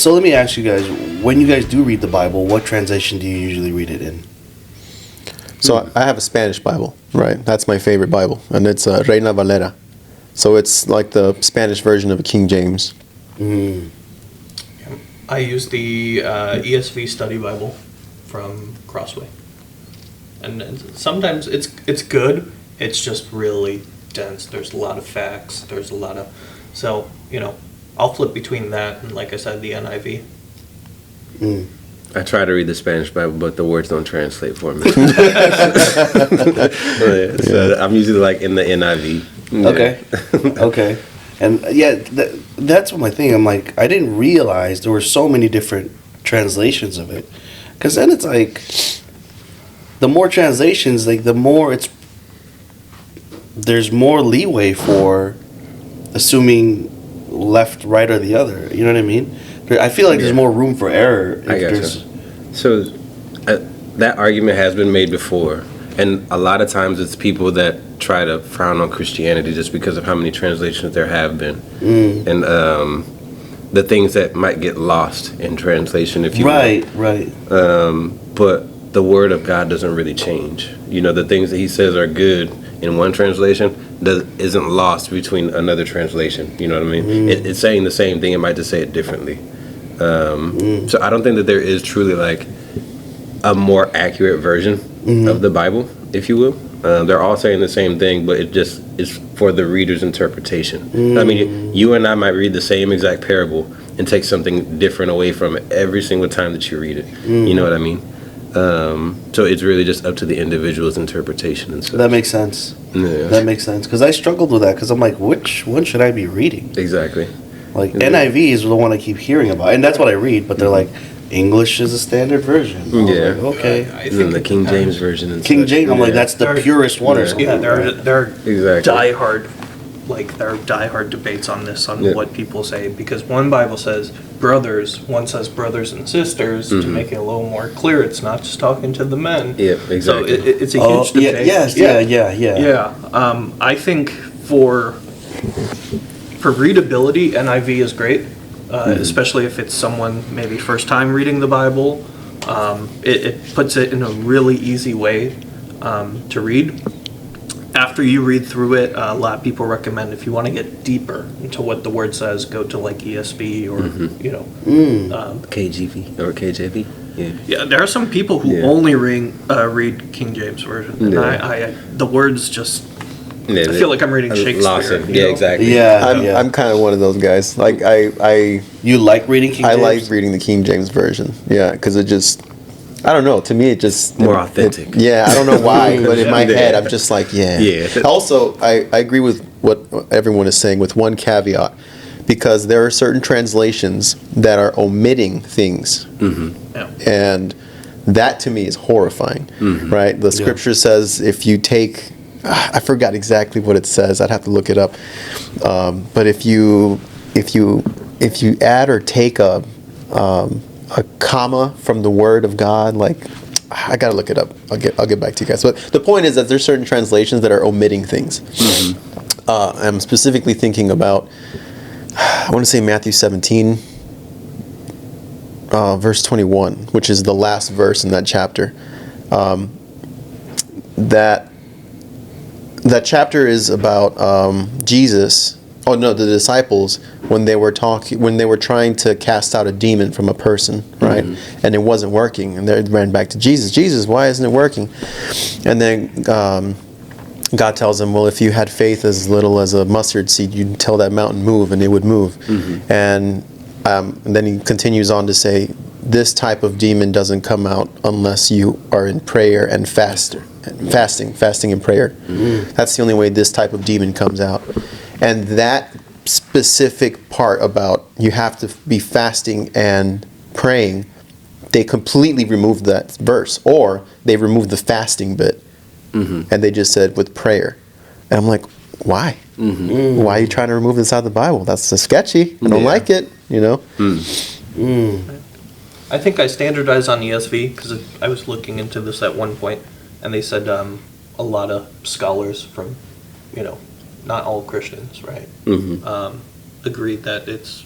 So let me ask you guys: when you guys do read the Bible, what translation do you usually read it in? So I have a Spanish Bible, right? That's my favorite Bible, and it's Reina Valera. So it's like the Spanish version of a King James. Mm. I use the ESV Study Bible from Crossway, and sometimes it's good. It's just really dense. There's a lot of facts. There's a lot of, so I'll flip between that and, like I said, the NIV. Mm. I try to read the Spanish Bible, but the words don't translate for me. So I'm usually like in the NIV. Yeah. Okay. And that's my thing. I'm like, I didn't realize there were so many different translations of it. Because then it's like, the more translations, like the more there's more leeway for assuming left, right, or the other. You know what I mean? I feel like there's more room for error. I got you. So that argument has been made before. And a lot of times it's people that try to frown on Christianity just because of how many translations there have been. And the things that might get lost in translation, if you will. Right. But the Word of God doesn't really change. The things that He says are good in one translation isn't lost between another translation. You know what I mean? It's saying the same thing. It might just say it differently. So I don't think that there is truly like a more accurate version of the Bible, if you will. They're all saying the same thing, but it just is for the reader's interpretation. I mean, you and I might read the same exact parable and take something different away from it every single time that you read it. You know what I mean? So it's really just up to the individual's interpretation and stuff. That makes sense. Yeah. That makes sense. Because I struggled with that, because I'm like, which one should I be reading? Exactly. Like, NIV is the one I keep hearing about, and that's what I read, but they're like, English is a standard version. Yeah. Like, okay. I And then the King James version and King such. James, I'm like, Yeah. that's the purest one or something. Yeah, there are Exactly. diehard debates on this, on what people say, because one Bible says brothers, one says brothers and sisters, to make it a little more clear. It's not just talking to the men. Yeah, exactly. So it's a huge debate. Yeah. I think for readability, NIV is great, especially if it's someone maybe first time reading the Bible. It puts it in a really easy way to read. After you read through it, a lot of people recommend, if you want to get deeper into what the word says, go to like ESV or KJV or KJV. Yeah, there are some people who only read King James version, and I the words just. I feel like I'm reading Shakespeare. Yeah, exactly. Yeah, I'm kind of one of those guys. Like You like reading King James? I like reading the King James version. Yeah, because it just, I don't know. To me, it just more authentic. I don't know why, but in my head, I'm just like, yeah. Also, I agree with what everyone is saying, with one caveat, because there are certain translations that are omitting things, and that to me is horrifying. Right? The scripture says if you take, I forgot exactly what it says. I'd have to look it up. But if you add or take a comma from the Word of God, like, I gotta look it up. I'll get back to you guys. But the point is that there's certain translations that are omitting things. I'm specifically thinking about, I want to say Matthew 17, verse 21, which is the last verse in that chapter. That chapter is about Jesus. Oh no, the disciples, when they were trying to cast out a demon from a person, right? And it wasn't working, and they ran back to Jesus. Jesus, why isn't it working? And then God tells them, well, if you had faith as little as a mustard seed, you'd tell that mountain move, and it would move. And then he continues on to say, this type of demon doesn't come out unless you are in prayer and fasting and prayer. That's the only way this type of demon comes out. And that specific part about you have to be fasting and praying, they completely removed that verse, or they removed the fasting bit, and they just said with prayer. And I'm like, why? Why are you trying to remove this out of the Bible? That's so sketchy. I don't like it, I think I standardized on ESV because I was looking into this at one point, and they said a lot of scholars from, not all Christians, right, agreed that it's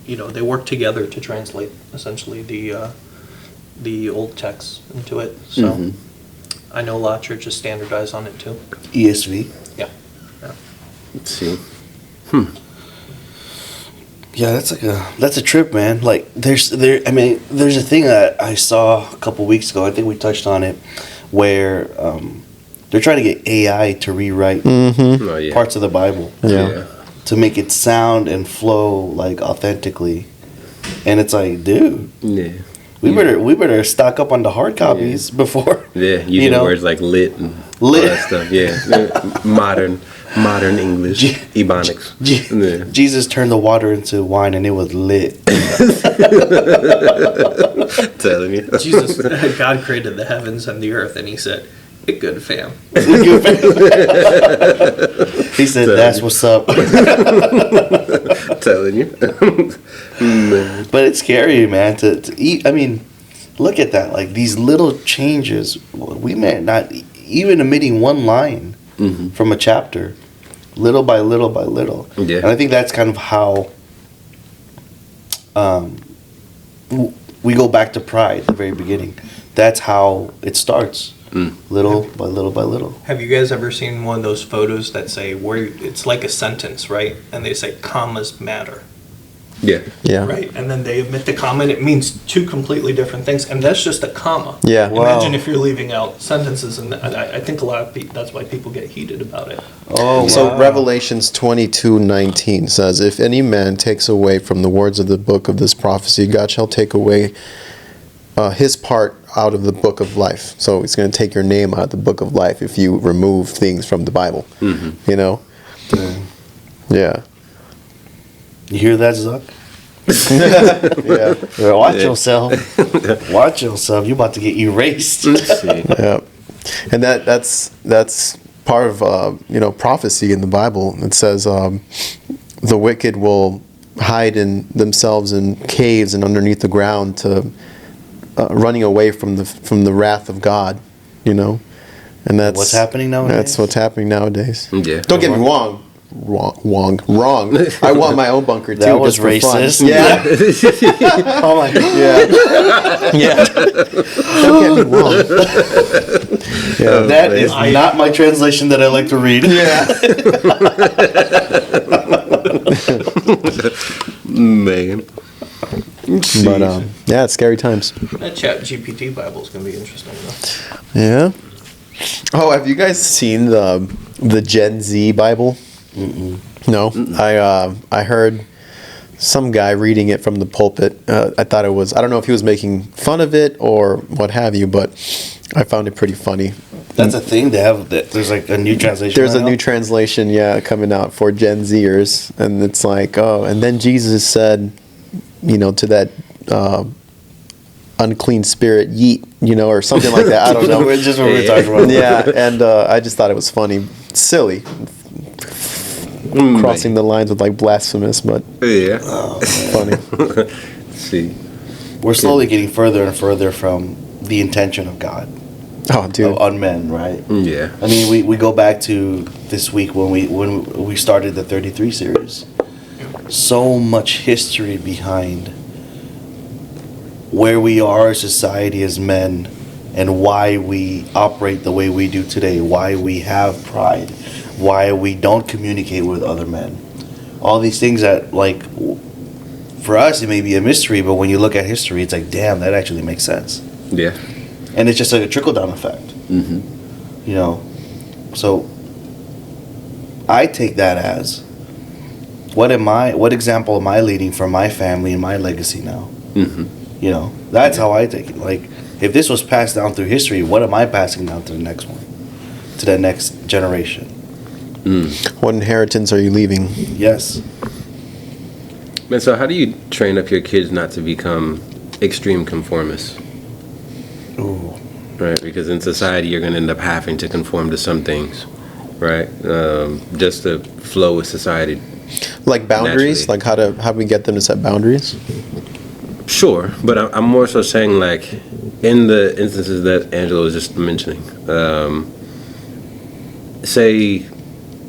they work together to translate essentially the old text into it. So I know a lot of churches standardize on it too. ESV. Yeah. Yeah. Let's see. Yeah, that's a trip, man. Like there's a thing that I saw a couple weeks ago. I think we touched on it, where they're trying to get AI to rewrite Oh, yeah. parts of the Bible Yeah. to make it sound and flow like authentically. And it's like, dude, Yeah. we better stock up on the hard copies before. Yeah, using words like lit and all that stuff. Yeah. Modern English, Ebonics. Yeah. Jesus turned the water into wine and it was lit. Telling you. Jesus, God created the heavens and the earth, and He said, "It good, fam." He said, "That's what's up." Telling you. Man. But it's scary, man, to eat. I mean, look at that. Like these little changes, we may not even omitting one line from a chapter, little by little by little. Yeah. And I think that's kind of how we go back to pride at the very beginning. That's how it starts, little by little by little. Have you guys ever seen one of those photos that say where it's like a sentence, right? And they say commas matter, Yeah. Yeah. right? And then they omit the comma, and it means two completely different things, and that's just a comma. Yeah. Wow. Imagine if you're leaving out sentences, and I think a lot of people, that's why people get heated about it. Oh, So wow. Revelations 22:19 says, "If any man takes away from the words of the book of this prophecy, God shall take away his part out of the book of life." So He's going to take your name out of the book of life if you remove things from the Bible. You know? Yeah. You hear that, Zuck? Yeah. Watch yourself. Watch yourself. You about to get erased. Let's see. Yeah. And that's part of prophecy in the Bible. It says the wicked will hide in themselves in caves and underneath the ground to running away from the wrath of God, and that's What's happening nowadays? That's what's happening nowadays. Yeah. Don't get me wrong. Wrong. I want my own bunker too. That was just for fun. racist. Yeah. Oh my God. Yeah. Don't get me wrong. Yeah. That is not my translation that I like to read. Yeah. Man. But yeah, it's scary times. That Chat GPT Bible is going to be interesting, though. Yeah. Oh, have you guys seen the Gen Z Bible? No. I heard some guy reading it from the pulpit. I thought it was, I don't know if he was making fun of it or what have you, but I found it pretty funny. That's a thing they have. There's like a new translation. There's right a now? new translation, coming out for Gen Zers, and it's like, oh, and then Jesus said, to that unclean spirit, yeet, or something like that. I don't know. It's just what we're talking about. Yeah, and I just thought it was funny, silly, crossing the lines with like blasphemous, but Yeah. funny. Let's see. We're slowly getting further and further from the intention of God Oh, dude. on men, right? Yeah. I mean, we go back to this week when we started the 33 series. So much history behind where we are as society as men and why we operate the way we do today, why we have pride, why we don't communicate with other men. All these things that, like, for us it may be a mystery, but when you look at history, it's like, damn, that actually makes sense. Yeah. And it's just like a trickle-down effect. So I take that as, what example am I leading for my family and my legacy now? That's how I take it. Like, if this was passed down through history, what am I passing down to the next one, to the next generation? What inheritance are you leaving? Yes. Man, so how do you train up your kids not to become extreme conformists? Ooh. Right, because in society you're going to end up having to conform to some things, right? Just to flow with society. Like boundaries? Naturally. Like how do we get them to set boundaries? Sure, but I'm more so saying, like, in the instances that Angela was just mentioning, say,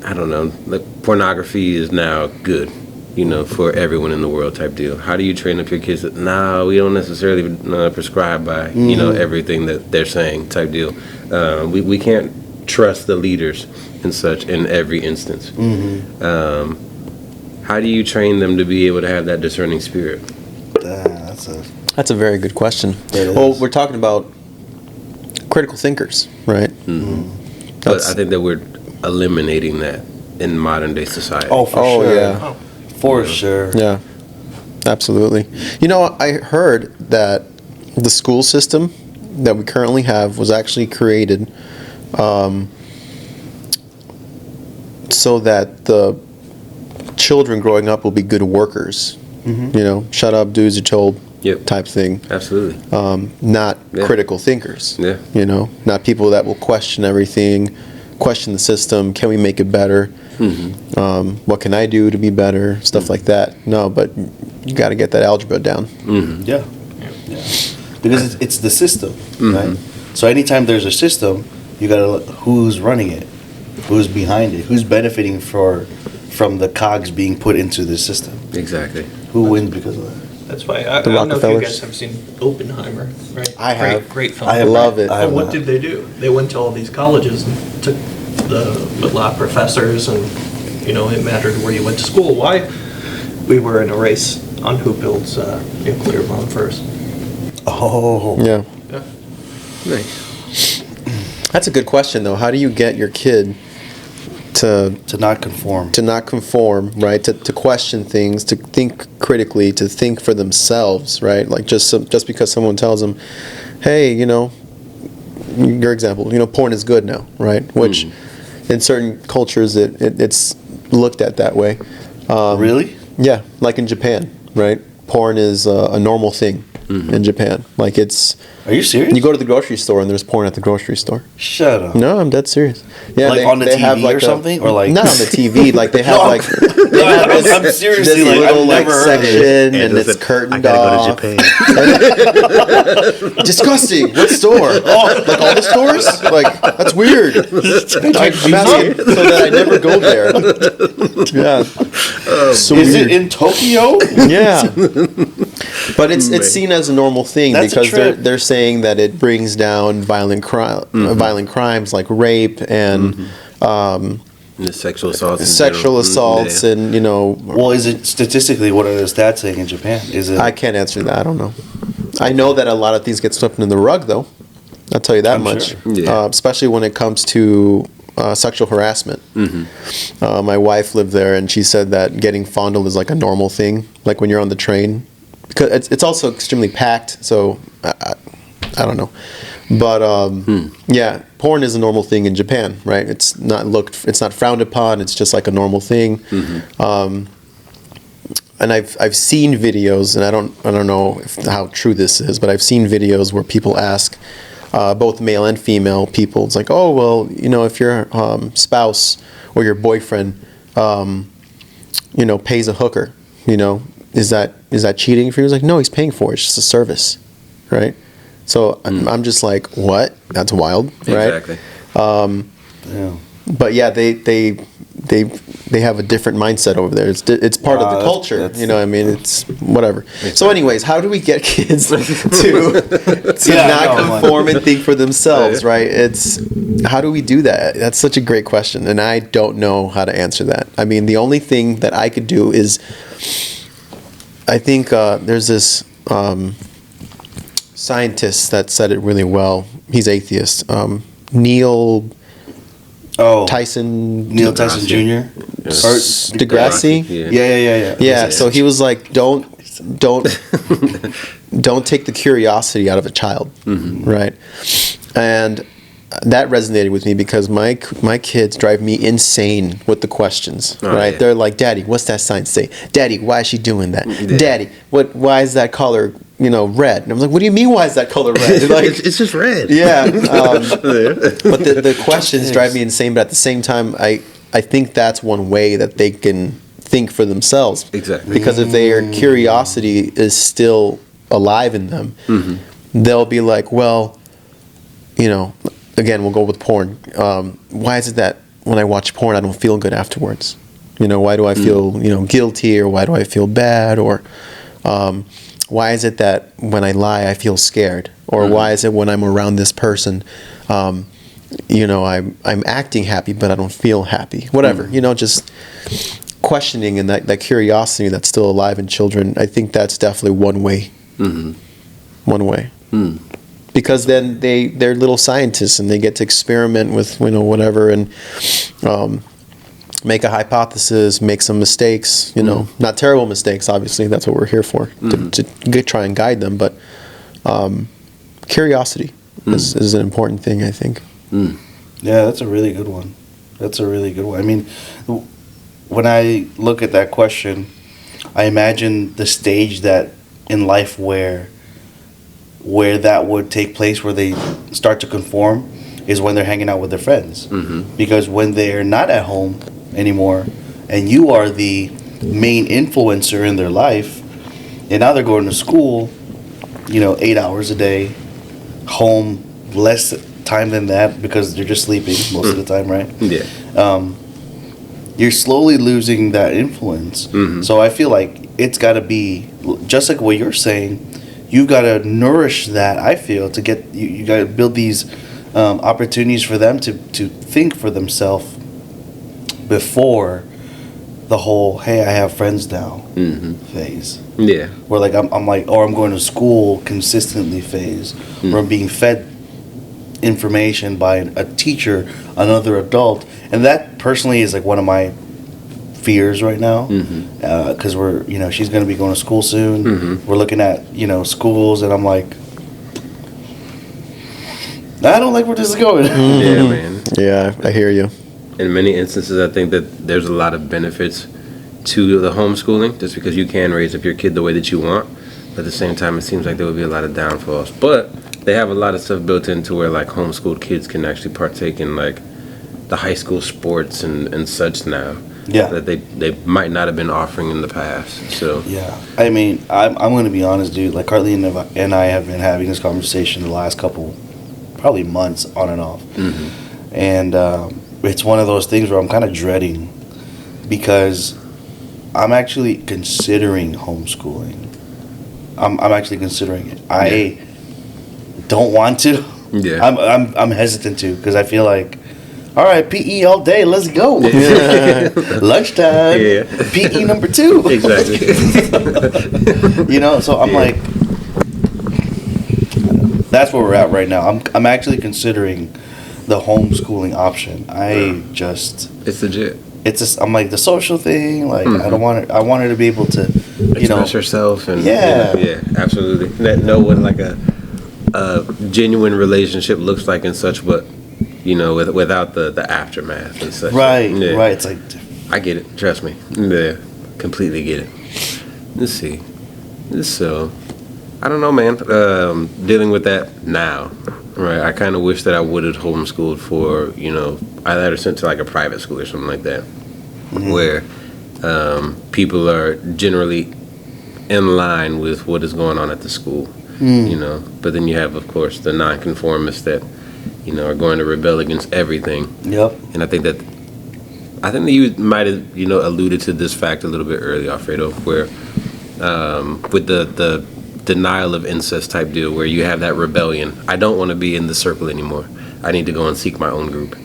I don't know, like pornography is now good, for everyone in the world type deal. How do you train up your kids that, nah, we don't necessarily prescribe by, everything that they're saying type deal. We can't trust the leaders and such in every instance. How do you train them to be able to have that discerning spirit? That's a very good question. Well, we're talking about critical thinkers, right? But I think that we're eliminating that in modern day society. Oh, for sure. Yeah. For sure. Yeah, absolutely. I heard that the school system that we currently have was actually created so that the children growing up will be good workers. Shut up, do as you're told. Yep. Type thing. Absolutely. Not critical thinkers. Yeah. Not people that will question everything, question the system. Can we make it better? What can I do to be better? Stuff like that. No, but you got to get that algebra down. Yeah. Because it's the system, right? So anytime there's a system, you got to look who's running it, who's behind it, who's benefiting from the cogs being put into the system. Exactly. Who wins because of that? That's why I don't know if you guys have seen Oppenheimer, right? I have. Great film. I love it. But what did they do? They went to all these colleges and took the law professors, and it mattered where you went to school. Why? We were in a race on who builds a nuclear bomb first. Oh. Yeah. Nice. That's a good question, though. How do you get your kid to not conform? To not conform, right? To question things, to think critically, to think for themselves, right? Like just because someone tells them, hey, your example, porn is good now, right? Which in certain cultures it's looked at that way. Really? Yeah, like in Japan, right? Porn is a normal thing in Japan. Like it's. Are you serious? You go to the grocery store and there's porn at the grocery store. Shut up. No, I'm dead serious. Yeah, like on the TV or something, or like not on the TV. Like they have I'm seriously this little like section and it's curtained off. I gotta go to Japan. Disgusting. What store? Like all the stores? Like that's weird. I'm asking so that I never go there. Yeah. So is weird. it in Tokyo? Yeah. But it's seen as a normal thing. That's because they're saying that it brings down violent crimes like rape and the sexual assaults. And Well, is it statistically what are the stats saying in Japan? Is it? I can't answer that. I don't know. I know that a lot of things get swept under the rug, though. I'll tell you that much. Sure. Yeah. Especially when it comes to sexual harassment. My wife lived there, and she said that getting fondled is like a normal thing. Like when you're on the train. Because it's also extremely packed, so I don't know, but yeah, porn is a normal thing in Japan, right? It's not frowned upon. It's just like a normal thing, and I've seen videos, and I don't know how true this is, but I've seen videos where people ask both male and female people. It's like, oh well, if your spouse or your boyfriend, pays a hooker, Is that cheating for you? He's like, no, he's paying for it. It's just a service, right? So I'm just like, what? That's wild, right? Exactly. Yeah. But yeah, they have a different mindset over there. It's part of the culture, you know what I mean? It's whatever. Exactly. So anyways, how do we get kids to not conform and think for themselves, right? How do we do that? That's such a great question, and I don't know how to answer that. I mean, the only thing that I could do is, I think there's this scientist that said it really well. He's atheist. Neil Tyson Jr. Or Degrassi. Yeah. So he was like, don't take the curiosity out of a child, right? And that resonated with me because my kids drive me insane with the questions, right? Yeah. They're like, Daddy, what's that sign say? Daddy, why is she doing that? Yeah. Daddy, why is that color, red? And I was like, what do you mean, why is that color red? Like, it's just red. Yeah. But the questions drive me insane, but at the same time, I think that's one way that they can think for themselves. Exactly. Because if their curiosity is still alive in them, they'll be like, well, again, we'll go with porn. Why is it that when I watch porn, I don't feel good afterwards? Why do I feel, guilty, or why do I feel bad, or why is it that when I lie I feel scared, or why is it when I'm around this person, I'm acting happy but I don't feel happy, whatever. Just questioning, and that curiosity that's still alive in children. I think that's definitely one way. One way. Because then they're little scientists, and they get to experiment with whatever, and make a hypothesis, make some mistakes, not terrible mistakes, obviously, that's what we're here for, to try and guide them, but curiosity is an important thing, I think. Yeah, that's a really good one. I mean, when I look at that question, I imagine the stage that in life where that would take place, where they start to conform, is when they're hanging out with their friends. Because when they're not at home anymore, and you are the main influencer in their life, and now they're going to school, 8 hours a day, home less time than that because they're just sleeping most of the time, right? Yeah. You're slowly losing that influence. So I feel like it's got to be just like what you're saying. You've got to nourish that. I feel to get you got to build these opportunities for them to think for themselves before the whole "hey, I have friends now" phase. Yeah. Where like I'm like, or I'm going to school consistently phase, or I'm being fed information by a teacher, another adult, and that personally is like one of my fears right now, because we're she's going to be going to school soon. We're looking at schools, and I'm like, I don't like where this is going. Yeah, man. Yeah, I hear you. In many instances, I think that there's a lot of benefits to the homeschooling, just because you can raise up your kid the way that you want. But at the same time, it seems like there would be a lot of downfalls. But they have a lot of stuff built into where like homeschooled kids can actually partake in like the high school sports and such now. Yeah. That they might not have been offering in the past. So Yeah, I mean, I'm going to be honest, dude. Like Carly and I have been having this conversation the last couple, probably months on and off, and it's one of those things where I'm kind of dreading, because I'm actually considering homeschooling. I'm actually considering it. I don't want to. Yeah. I'm hesitant to, because I feel like, all right, PE all day, let's go. Lunchtime, PE number 2. Exactly. So I'm like, that's where we're at right now. I'm actually considering the homeschooling option. It's legit. It's just, I'm like, the social thing, like I don't want it. I want her to be able to, Express herself, and yeah, absolutely. Know what like a genuine relationship looks like and such, but without the aftermath and such. right. It's like, I get it. Trust me. Yeah, completely get it. Let's see. So, I don't know, man. Dealing with that now, right? I kind of wish that I would have homeschooled for, I had her sent to like a private school or something like that, where people are generally in line with what is going on at the school, But then you have, of course, the nonconformists that, are going to rebel against everything. Yep. And I think that you might have, alluded to this fact a little bit earlier, Alfredo, where with the denial of incest type deal, where you have that rebellion. I don't want to be in the circle anymore. I need to go and seek my own group.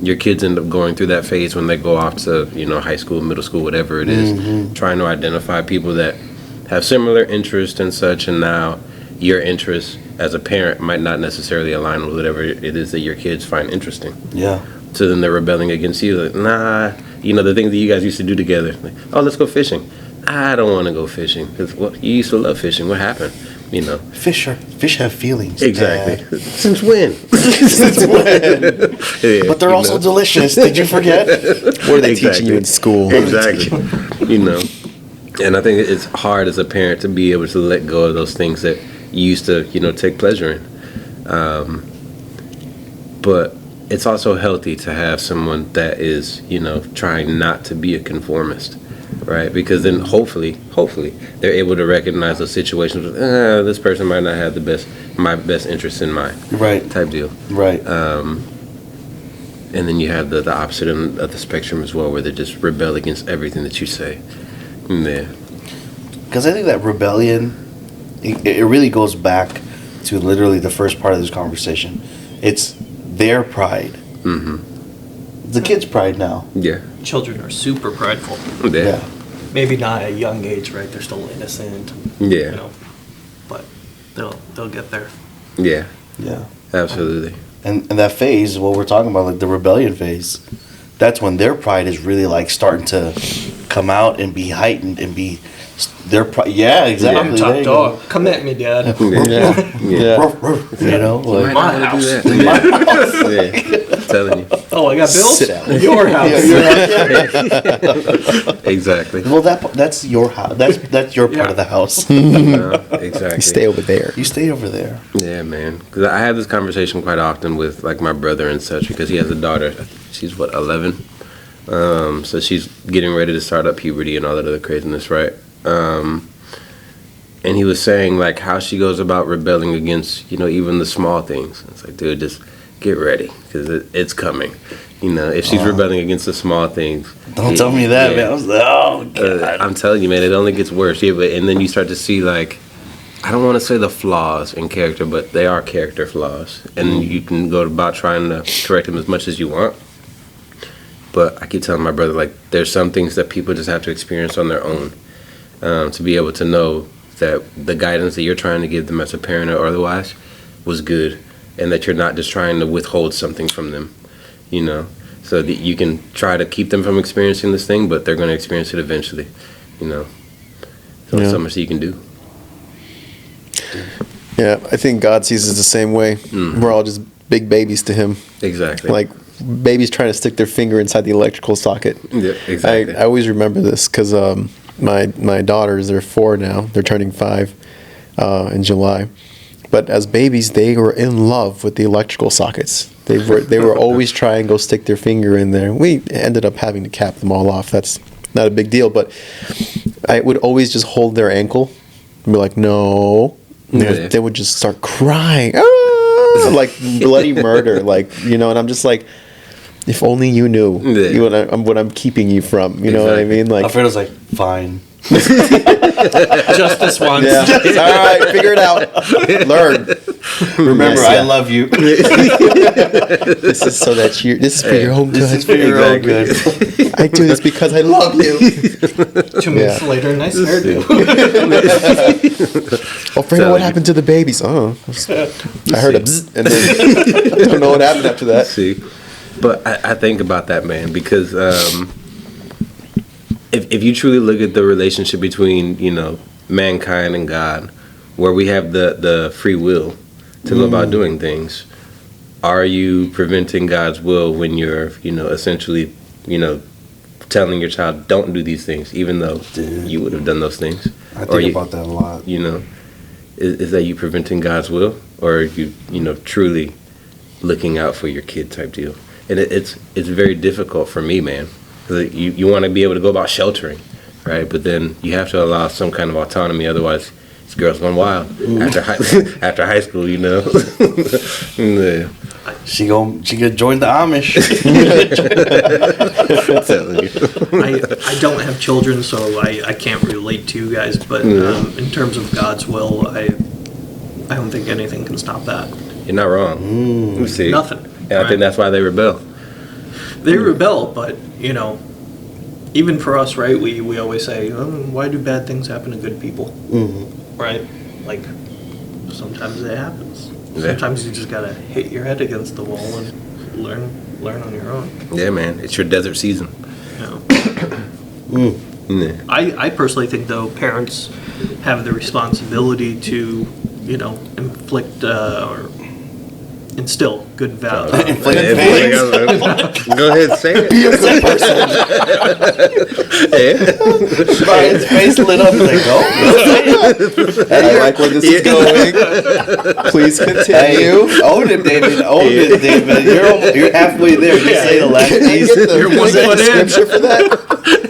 Your kids end up going through that phase when they go off to, high school, middle school, whatever it is, trying to identify people that have similar interests and such, and now your interests as a parent might not necessarily align with whatever it is that your kids find interesting. Yeah. So then they're rebelling against you. Like, nah, the things that you guys used to do together. Like, oh, let's go fishing. I don't want to go fishing because you used to love fishing. What happened? Fish have feelings. Exactly. Dad. Since when? Since when? Yeah, But they're also delicious. Did you forget? What are they teaching you in school? Exactly. And I think it's hard as a parent to be able to let go of those things that you used to, take pleasure in. But it's also healthy to have someone that is, trying not to be a conformist, right? Because then hopefully they're able to recognize those situations with, this person might not have my best interest in mind. Right. Type deal. Right. And then you have the opposite end of the spectrum as well, where they just rebel against everything that you say. Yeah. Because I think that rebellion, it really goes back to literally the first part of this conversation. It's their pride. Mm-hmm. The kid's pride now. Yeah. Children are super prideful. Yeah. Maybe not at a young age, right? They're still innocent. Yeah. You know, but they'll get there. Yeah. Yeah. Absolutely. And that phase, what we're talking about, like the rebellion phase, that's when their pride is really like starting to come out and be heightened and be their pride. Yeah, exactly. I'm There top you dog. Come at me, Dad. Yeah. Ruff, ruff, you know, You like, might not wanna house. do that. Yeah. I'm telling you. Oh, I got bills. Sit down. Your house. Exactly. well, that's your house. That's your part Yeah. of the house. Exactly. Stay over there. You stay over there. Yeah, man. Because I have this conversation quite often with like my brother and such, because he has a daughter. She's what, 11. So she's getting ready to start up puberty and all that other craziness, right? And he was saying like how she goes about rebelling against, even the small things. It's like, dude, just get ready because it's coming. If she's rebelling against the small things. Don't tell me that, man. I was like, oh, God. I'm telling you, man, it only gets worse. Yeah, and then you start to see like, I don't want to say the flaws in character, but they are character flaws. And you can go about trying to correct them as much as you want. But I keep telling my brother, like, there's some things that people just have to experience on their own to be able to know that the guidance that you're trying to give them as a parent or otherwise was good, and that you're not just trying to withhold something from them, so that you can try to keep them from experiencing this thing, but they're going to experience it eventually, So there's so much that you can do. Yeah, I think God sees us the same way. We're all just big babies to Him. Exactly. Like babies trying to stick their finger inside the electrical socket. Yeah, exactly. I always remember this because my daughters, they're 4 now. They're turning 5 in July. But as babies, they were in love with the electrical sockets. They were always trying to go stick their finger in there. We ended up having to cap them all off. That's not a big deal. But I would always just hold their ankle and be like, no. And they would just start crying. Ah! Like bloody murder. And I'm just like, if only you knew what I'm keeping you from. You know what I mean? Like, Alfredo's like, fine. Just this once. yeah. All right, figure it out. Learn. Remember, Yes, I yeah. love you. This is so that this is for your own good. This is for your own good. I do this because I love you. 2 minutes later, nice hairdo. Oh, Fredo, what happened to the babies? Oh, I heard a bzz, and then don't know what happened after that. See, but I think about that, man, because if you truly look at the relationship between mankind and God, where we have the free will to go about doing things, are you preventing God's will when you're essentially telling your child don't do these things, even though you would have done those things? I think about that a lot. Is that you preventing God's will, or are you truly looking out for your kid type deal? And it's very difficult for me, man, because you want to be able to go about sheltering, right? But then you have to allow some kind of autonomy, otherwise this girl's going wild after high school, Yeah. She could join the Amish. I don't have children, so I can't relate to you guys. But in terms of God's will, I don't think anything can stop that. You're not wrong. See, Nothing. And I think that's why they rebel. They rebel, but even for us, right? We always say, why do bad things happen to good people? Right? Like sometimes it happens. Yeah. Sometimes you just gotta hit your head against the wall and learn on your own. Yeah, man. It's your desert season. Yeah. I personally think though parents have the responsibility to inflict or instill good values. Go ahead, say it. Be a good person. Brian's face lit up. He's like, oh, I like where this is going. Please continue. hey, own it, David. Own it, David. You're halfway there. Just say the last piece. You're one Can I foot get the in. scripture for that?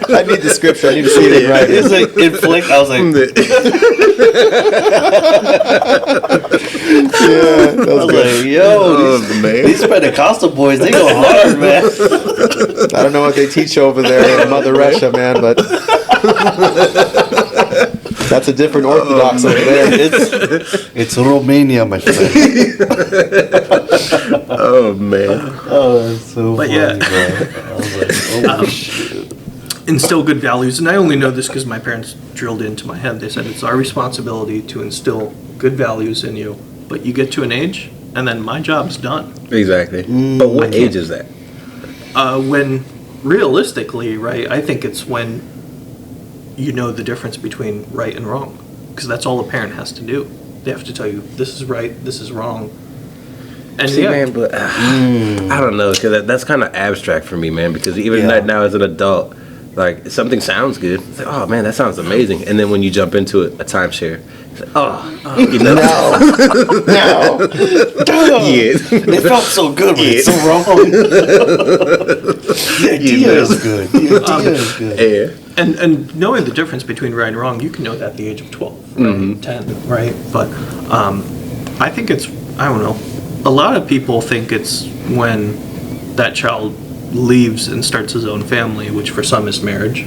I need the scripture. I need to see it in writing. It's like inflict. I was like, Yeah, that I was like, yo, these Pentecostal boys, they go hard, man. I don't know what they teach over there in Mother Russia, man, but that's a different Orthodox over there. It's Romania, my friend. Oh man. Oh, that's so But funny, yeah. bro. I was like, oh, shit. Instill good values, and I only know this because my parents drilled into my head. They said it's our responsibility to instill good values in you, but you get to an age, and then my job's done. Exactly. But what age is that? When realistically, right, I think it's when you know the difference between right and wrong, because that's all a parent has to do. They have to tell you this is right, this is wrong. And See, yeah, man, but I don't know, because that's kind of abstract for me, man. Because even Yeah. now as an adult, like something sounds good. It's like, oh man, that sounds amazing. And then when you jump into it, a timeshare, it's like, you know, No. yeah, It felt so good, but it's so wrong. The idea is good. The idea is good. yeah. and knowing the difference between right and wrong, you can know that at the age of 12, right, 10, right? But I think it's, I don't know, a lot of people think it's when that child leaves and starts his own family, which for some is marriage,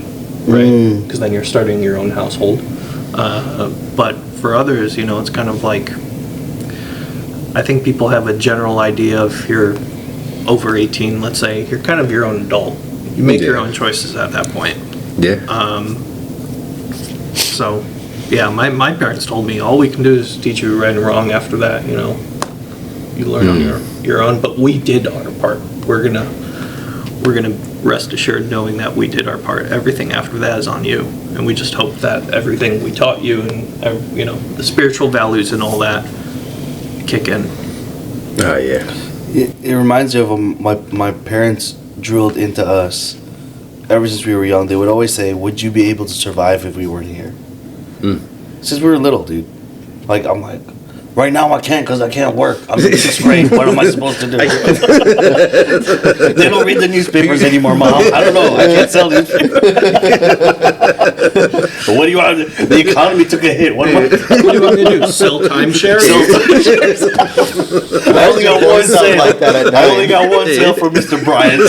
right? Because then you're starting your own household. But for others, you know, it's kind of like, I think people have a general idea of you're over 18, let's say, you're kind of your own adult. You make your Yeah. own choices at that point. Yeah. So, yeah, my parents told me all we can do is teach you right and wrong. After that, you know, you learn on your own. But we did our part. We're gonna rest assured knowing that we did our part. Everything after that is on you, and we just hope that everything we taught you and you know the spiritual values and all that kick in. Oh yeah. It reminds me of my parents drilled into us ever since we were young. They would always say, "Would you be able to survive if we weren't here?" Since we were little, dude. Like I'm like, right now I can't because I can't work. I'm in 6th grade. What am I supposed to do? They don't read the newspapers anymore, Mom. I don't know. I can't sell newspapers. But what do you want? The economy took a hit. What do What do you want me to do? Sell timeshare? I only got one Something sale. like that at I only night. got one sale for Mr. Bryant.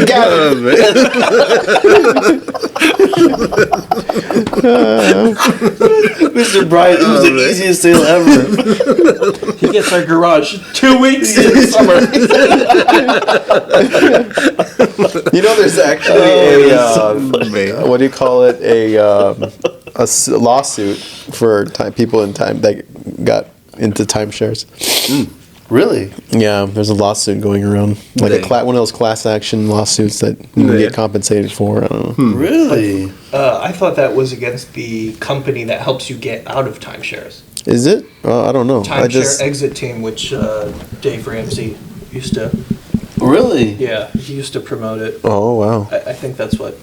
Got it. Mr. Bryant, it was the easiest sale ever. He gets our garage 2 weeks in the summer. You know, there's actually what do you call it? A lawsuit for people in time that got into timeshares. Really? Yeah, there's a lawsuit going around, like one of those class action lawsuits that you Yeah. get compensated for. I don't know. Really? I thought that was against the company that helps you get out of timeshares. Is it? I don't know. I Timeshare just Exit Team, which Dave Ramsey used to, Really? yeah, he used to promote it. oh wow. I think that's what,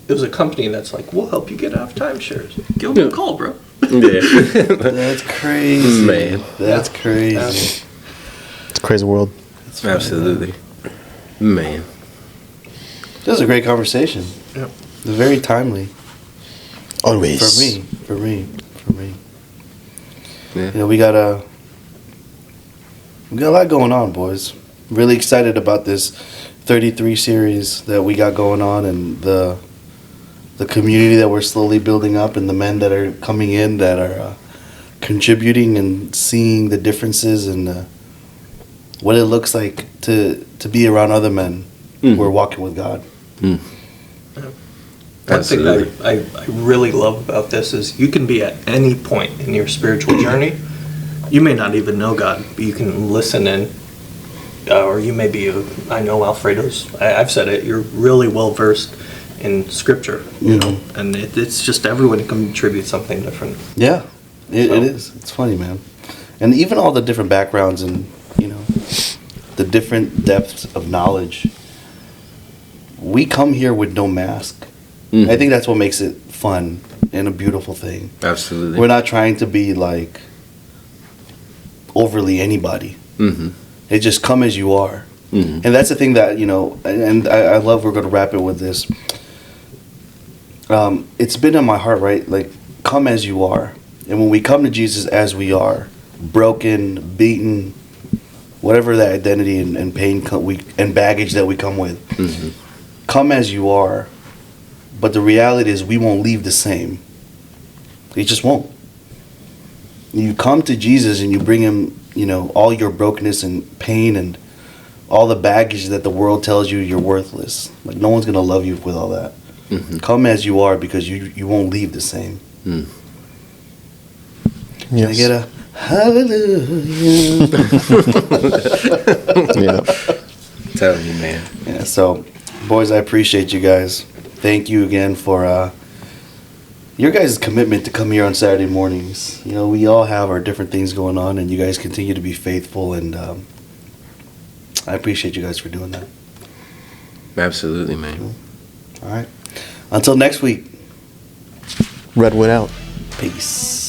it was a company that's like, we'll help you get out of timeshares. Give me a call, bro. Yeah. That's crazy. Man. That's Yeah. crazy. It's a crazy world. Absolutely. Man. This was a great conversation. Yep. It was very timely. Always. For me. Yeah. You know, we got a lot going on, boys. Really excited about this 33 series that we got going on, and the community that we're slowly building up, and the men that are coming in that are contributing and seeing the differences and what it looks like to be around other men who are walking with God. One thing Absolutely. I really love about this is you can be at any point in your spiritual journey. You may not even know God, but you can listen in, or you may be, I know Alfredo's, I've said it, you're really well versed in scripture, you know, and it's just everyone contributes something different. Yeah, it So- is. It's funny, man. And even all the different backgrounds and, you know, the different depths of knowledge. we come here with no mask. I think that's what makes it fun and a beautiful thing. Absolutely. We're not trying to be like overly anybody. It just come as you are. And that's the thing that, you know, and I love, we're going to wrap it with this. It's been in my heart, right? Like, come as you are. And when we come to Jesus as we are, broken, beaten, whatever that identity and pain and baggage that we come with, come as you are. But the reality is we won't leave the same. You just won't. You come to Jesus and you bring him, you know, all your brokenness and pain and all the baggage that the world tells you you're worthless. Like, no one's going to love you with all that. Come as you are, because you won't leave the same. Can I get a hallelujah? Yeah. Telling you, man. Yeah, so, boys, I appreciate you guys. Thank you again for your guys' commitment to come here on Saturday mornings. You know, we all have our different things going on, and you guys continue to be faithful, and I appreciate you guys for doing that. Absolutely, man. All right. Until next week. Redwood out. Peace.